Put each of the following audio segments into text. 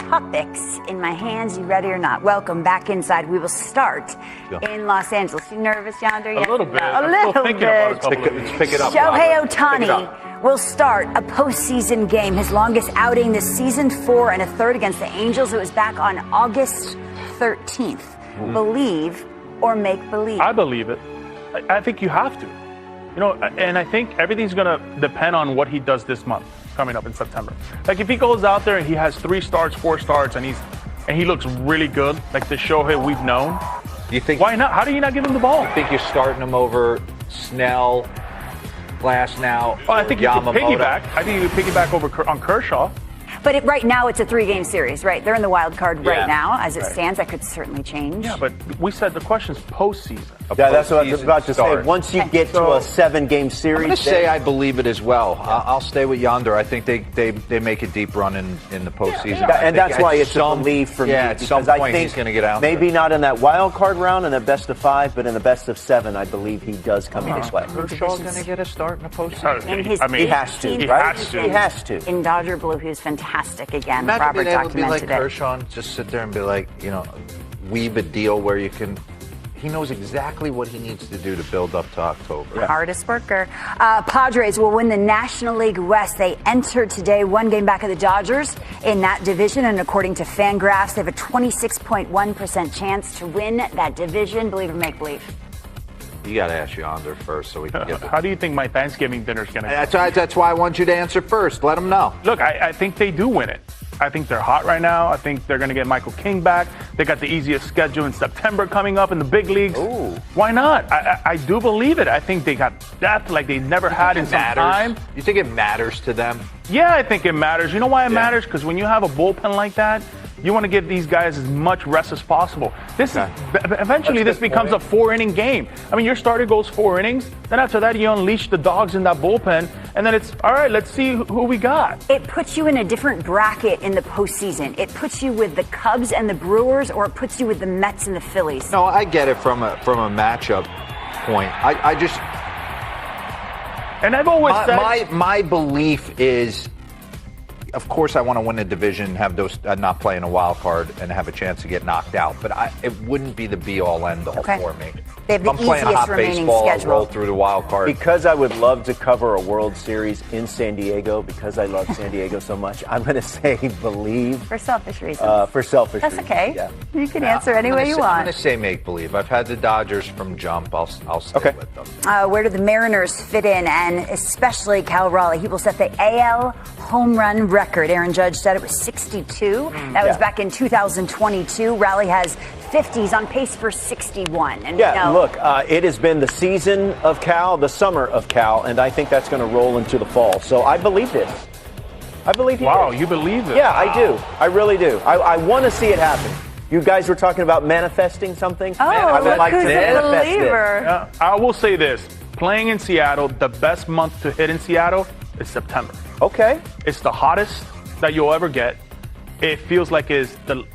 topics in my hands. You ready or not? Welcome back inside. We will start in Los Angeles. You nervous, Yonder? A little bit. A little bit. Let's pick it up. Shohei Ohtani will start a postseason game, his longest outing this season, 4 1/3 against the Angels. It was back on August 13th. Believe or make believe? I believe it. I think you have to. You know, and I think everything's going to depend on what he does this month, coming up in September. Like if he goes out there and he has 3 starts, 4 starts, and he looks really good, like the Shohei we've known. You think? Why not? How do you not give him the ball? You think you're starting him over Snell, Glasnow, I think Yamamoto? You could piggyback. I think you could piggyback on Kershaw. But right now it's a 3-game series, right? They're in the wild card right now. As it Right. stands, that could certainly change. Yeah, but we said the question's postseason. Yeah, that's what I was about to say. Start. Once you get to a 7-game series, I'm going to say I believe it as well. I'll stay with Yonder. I think they make a deep run in the postseason. Yeah, and that's why it's a belief for me. At some because point I think he's going to get out. Maybe not in that wild card round in the best of 5, but in the best of 7, I believe he does come into play. Kershaw's going to get a start in the postseason. And his he has to, 18th right? season He has to. In Dodger Blue, he was fantastic again. Imagine Robert being able to be like documented it. Kershaw and just sit there and be like, you know, weave a deal where you can. He knows exactly what he needs to do to build up to October. Hardest worker. Padres will win the National League West. They entered today 1 game back of the Dodgers in that division. And according to Fangraphs, they have a 26.1% chance to win that division. Believe or make believe? You got to ask Yonder first so we can get. How do you think my Thanksgiving dinner's going to go? That's why I want you to answer first. Let them know. Look, I think they do win it. I think they're hot right now. I think they're going to get Michael King back. They got the easiest schedule in September coming up in the big leagues. Ooh. Why not? I do believe it. I think they got depth like they never had in some time. You think it matters to them? Yeah, I think it matters. You know why it matters? Because when you have a bullpen like that, you want to give these guys as much rest as possible. This is eventually this becomes a 4-inning game. I mean, your starter goes 4 innings. Then after that, you unleash the dogs in that bullpen, and then it's all right. Let's see who we got. It puts you in a different bracket in the postseason. It puts you with the Cubs and the Brewers, or it puts you with the Mets and the Phillies. No, I get it from a matchup point. I just And I've always said my belief is. Of course, I want to win a division, have those not play in a wild card, and have a chance to get knocked out. But it wouldn't be the be-all, end-all for me. They have the I'm playing a easiest hot remaining baseball, I'll schedule. roll through the wild card. Because I would love to cover a World Series in San Diego, because I love San Diego so much, I'm going to say believe. For selfish reasons. For selfish That's reasons. okay. Yeah. You can answer any way you I'm want. going to say make-believe. I've had the Dodgers from jump. I'll stay with them. Where do the Mariners fit in, and especially Cal Raleigh? He will set the AL home run record. Aaron Judge said it was 62. That was back in 2022. Raleigh has 50s, on pace for 61. And look, it has been the season of Cal, the summer of Cal, and I think that's going to roll into the fall. So I believe this. I believe Wow, you believe it? Yeah, I do. I really do. I want to see it happen. You guys were talking about manifesting something. I would like to manifest it. Yeah, I will say this. Playing in Seattle, the best month to hit in Seattle is September. Okay. It's the hottest that you'll ever get. It feels like it's the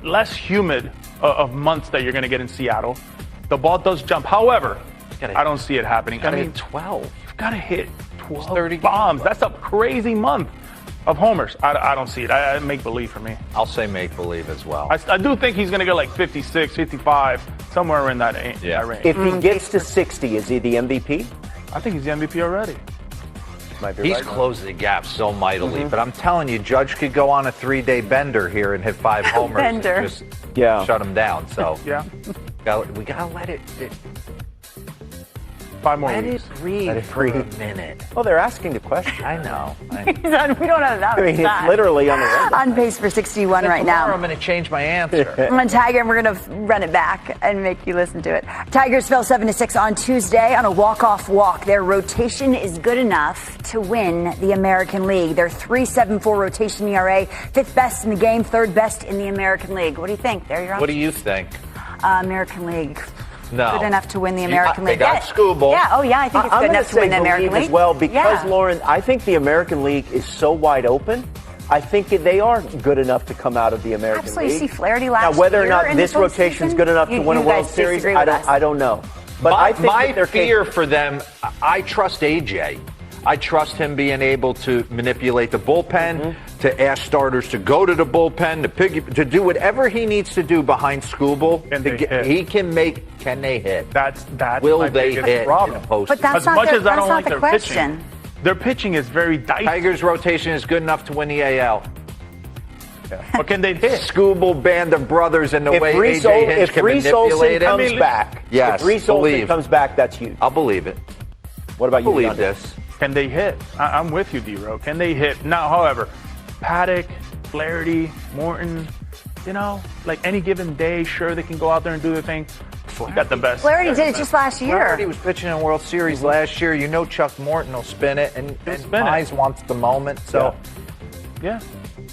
less humid of months that you're going to get in Seattle. The ball does jump. However, I don't see it happening. I mean, 12. You've got to hit 12 30 bombs. That's a crazy month of homers. I don't see it. I make believe for me. I'll say make-believe as well. I do think he's going to get like 56, 55, somewhere in that range. If he gets to 60, is he the MVP? I think he's the MVP already. He's closed the gap so mightily, but I'm telling you, Judge could go on a 3-day bender here and hit 5 homers and just shut him down. So we gotta let it 5 more let weeks. it breathe Let it for breathe. a minute. Well, they're asking the question. I know. we don't have that I mean, much time. it's literally on the window. On pace for 61 right now. I'm going to change my answer. I'm on Tiger, and we're going to run it back and make you listen to it. Tigers fell 7-6 on Tuesday on a walk-off walk. Their rotation is good enough to win the American League. Their 3.74 rotation ERA, 5th best in the game, 3rd best in the American League. What do you think? There you're on. What do you think? American League. No. Good enough to win the American League. They got Scooble. Yeah, I think it's good enough to win the American League. as well, because, Lauren, I think the American League is so wide open. I think they are good enough to come out of the American Absolutely. League. See Flaherty last Now, whether or year not in this the rotation is postseason, good enough to win a you World guys Series, disagree with us. I don't know. But I think my that they're fear for them, I trust AJ. I trust him being able to manipulate the bullpen, to ask starters to go to the bullpen, to do whatever he needs to do behind Skubal. Can they hit? That's Will they hit problem. in the postseason? But that's as much as I don't not like the their question. pitching, their pitching is very dicey. Tigers' rotation is good enough to win the AL. But can they hit? Skubal, band of brothers, and the way Reese AJ Hinch can Reese manipulate Olsen it. comes back, Yes, if Reese Olsen comes back, that's huge. I'll believe it. What about you? Believe this. Can they hit? I'm with you, D-Ro. Can they hit? Now, however, Paddock, Flaherty, Morton, you know, like any given day, sure, they can go out there and do their thing. You got the best. Flaherty did it just last year. Flaherty was pitching in World Series last year. You know Chuck Morton will spin it, and Mize wants the moment. So, yeah.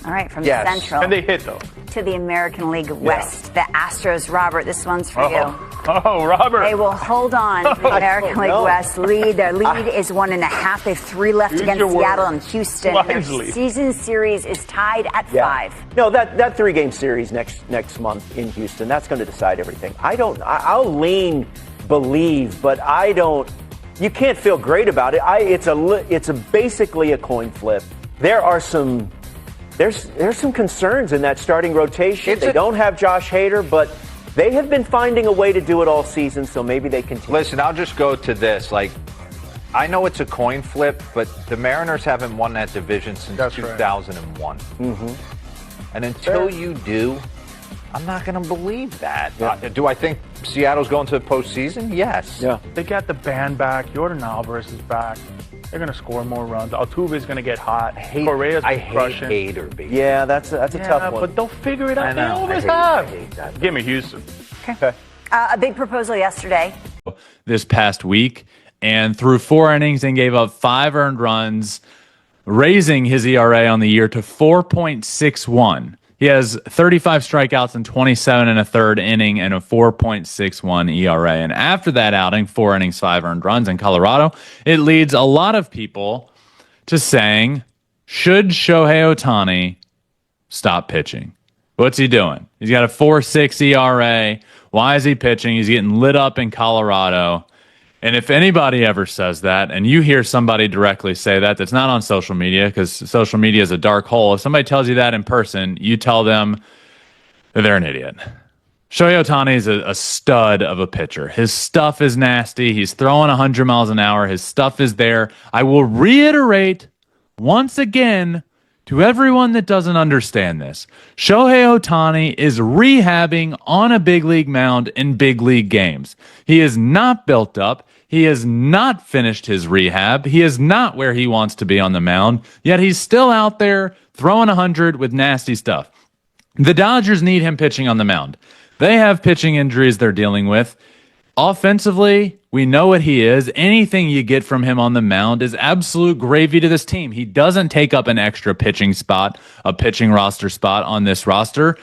All right, from the Central. Can they hit, though? To the American League West. The Astros. Robert, this one's for you. Oh, Robert. They will hold on to the American League West lead. Their lead is 1.5. They have 3 left against Seattle and Houston. Their season series is tied at 5. No, that 3-game series next month in Houston, that's going to decide everything. I'll lean believe, but I don't. You can't feel great about it. It's basically a coin flip. There's some concerns in that starting rotation. They don't have Josh Hader, but they have been finding a way to do it all season, so maybe they continue. Listen, I'll just go to this. Like, I know it's a coin flip, but the Mariners haven't won that division since 2001. And until you do, I'm not going to believe that. Do I think Seattle's going to the postseason? Yes. Yeah. They got the band back. Jordan Alvarez is back. They're going to score more runs. Altuve's going to going to get hot. Correa's crushing. Hater, baby. Yeah, that's a tough one. But they'll figure it out. They always have. Give me Houston. Okay. A big proposal yesterday. This past week, and threw 4 innings and gave up 5 earned runs, raising his ERA on the year to 4.61. He has 35 strikeouts and 27 and a third inning and a 4.61 ERA. And after that outing, 4 innings, 5 earned runs in Colorado, it leads a lot of people to saying, should Shohei Ohtani stop pitching? What's he doing? He's got a 4.6 ERA. Why is he pitching? He's getting lit up in Colorado. And if anybody ever says that, and you hear somebody directly say that, that's not on social media, because social media is a dark hole. If somebody tells you that in person, you tell them that they're an idiot. Shohei Ohtani is a stud of a pitcher. His stuff is nasty. He's throwing 100 miles an hour. His stuff is there. I will reiterate once again to everyone that doesn't understand this. Shohei Ohtani is rehabbing on a big league mound in big league games. He is not built up. He has not finished his rehab. He is not where he wants to be on the mound, yet he's still out there throwing 100 with nasty stuff. The Dodgers need him pitching on the mound. They have pitching injuries they're dealing with. Offensively, we know what he is. Anything you get from him on the mound is absolute gravy to this team. He doesn't take up an extra pitching spot, a pitching roster spot on this roster.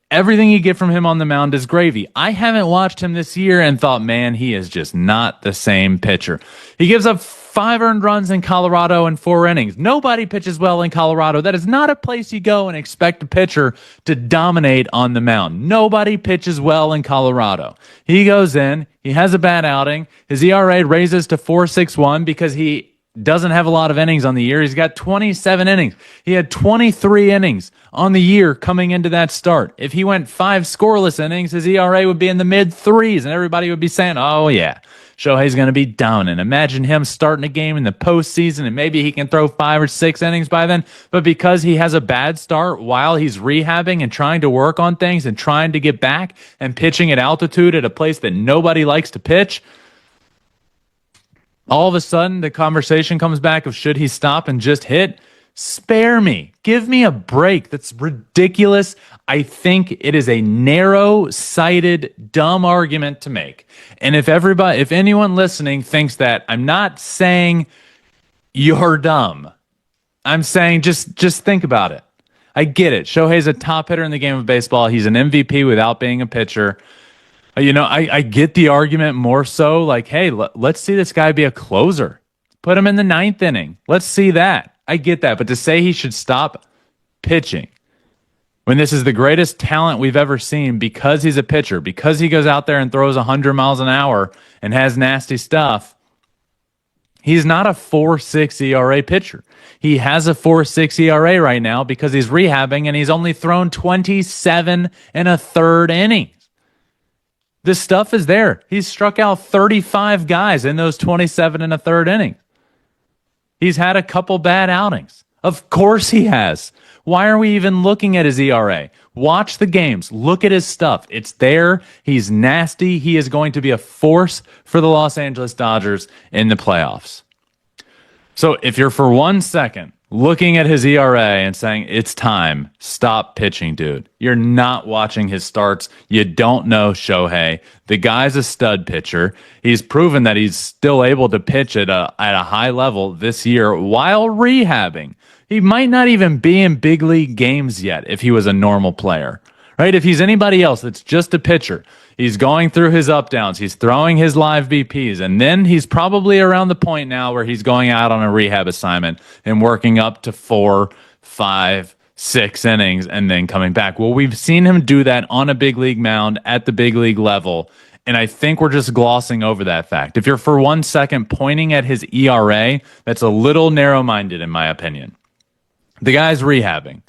Everything you get from him on the mound is gravy. I haven't watched him this year and thought, man, he is just not the same pitcher. He gives up 5 earned runs in Colorado in 4 innings. Nobody pitches well in Colorado. That is not a place you go and expect a pitcher to dominate on the mound. Nobody pitches well in Colorado. He goes in, he has a bad outing. His ERA raises to 4.61 because he doesn't have a lot of innings on the year. He's got 27 innings. He had 23 innings on the year coming into that start. If he went 5 scoreless innings, his ERA would be in the mid-3s, and everybody would be saying, oh, yeah, Shohei's going to be dominant. Imagine him starting a game in the postseason, and maybe he can throw 5 or 6 innings by then. But because he has a bad start while he's rehabbing and trying to work on things and trying to get back and pitching at altitude at a place that nobody likes to pitch, all of a sudden, the conversation comes back of should he stop and just hit? Spare me. Give me a break. That's ridiculous. I think it is a narrow-sighted, dumb argument to make. And if anyone listening thinks that, I'm not saying you're dumb. I'm saying just think about it. I get it. Shohei's a top hitter in the game of baseball. He's an MVP without being a pitcher. You know, I get the argument more so like, hey, let's see this guy be a closer. Put him in the 9th inning. Let's see that. I get that. But to say he should stop pitching when this is the greatest talent we've ever seen because he's a pitcher, because he goes out there and throws 100 miles an hour and has nasty stuff, He's not a 4.6 ERA pitcher. He has a 4.6 ERA right now because he's rehabbing and he's only thrown 27 1/3 innings. This stuff is there. He's struck out 35 guys in those 27 1/3 innings. He's had a couple bad outings. Of course he has. Why are we even looking at his ERA? Watch the games. Look at his stuff. It's there. He's nasty. He is going to be a force for the Los Angeles Dodgers in the playoffs. So if you're for 1 second looking at his ERA and saying, it's time, stop pitching, dude. You're not watching his starts. You don't know Shohei. The guy's a stud pitcher. He's proven that he's still able to pitch at a high level this year while rehabbing. He might not even be in big league games yet if he was a normal player, right? If he's anybody else that's just a pitcher, he's going through his up downs, he's throwing his live BPs, and then he's probably around the point now where he's going out on a rehab assignment and working up to 4, 5, 6 innings and then coming back. Well, we've seen him do that on a big league mound at the big league level, and I think we're just glossing over that fact. If you're for 1 second pointing at his ERA, that's a little narrow-minded in my opinion. The guy's rehabbing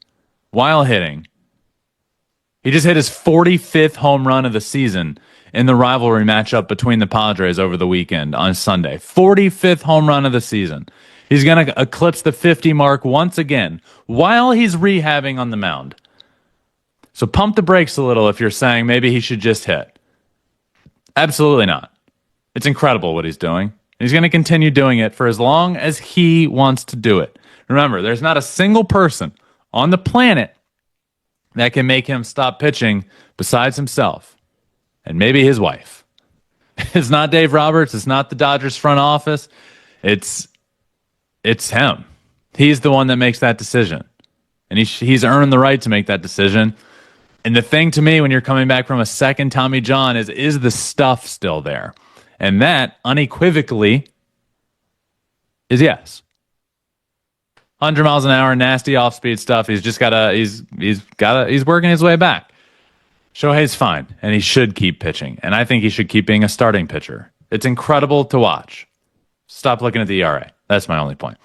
while hitting. He just hit his 45th home run of the season in the rivalry matchup between the Padres over the weekend on Sunday. 45th home run of the season. He's going to eclipse the 50 mark once again while he's rehabbing on the mound. So pump the brakes a little if you're saying maybe he should just hit. Absolutely not. It's incredible what he's doing. He's going to continue doing it for as long as he wants to do it. Remember, there's not a single person on the planet that can make him stop pitching besides himself and maybe his wife. It's not Dave Roberts. It's not the Dodgers front office. It's him. He's the one that makes that decision. And he's earned the right to make that decision. And the thing to me when you're coming back from a second Tommy John is the stuff still there? And that unequivocally is yes. 100 miles an hour, nasty off-speed stuff. He's working his way back. Shohei's fine, and he should keep pitching. And I think he should keep being a starting pitcher. It's incredible to watch. Stop looking at the ERA. That's my only point.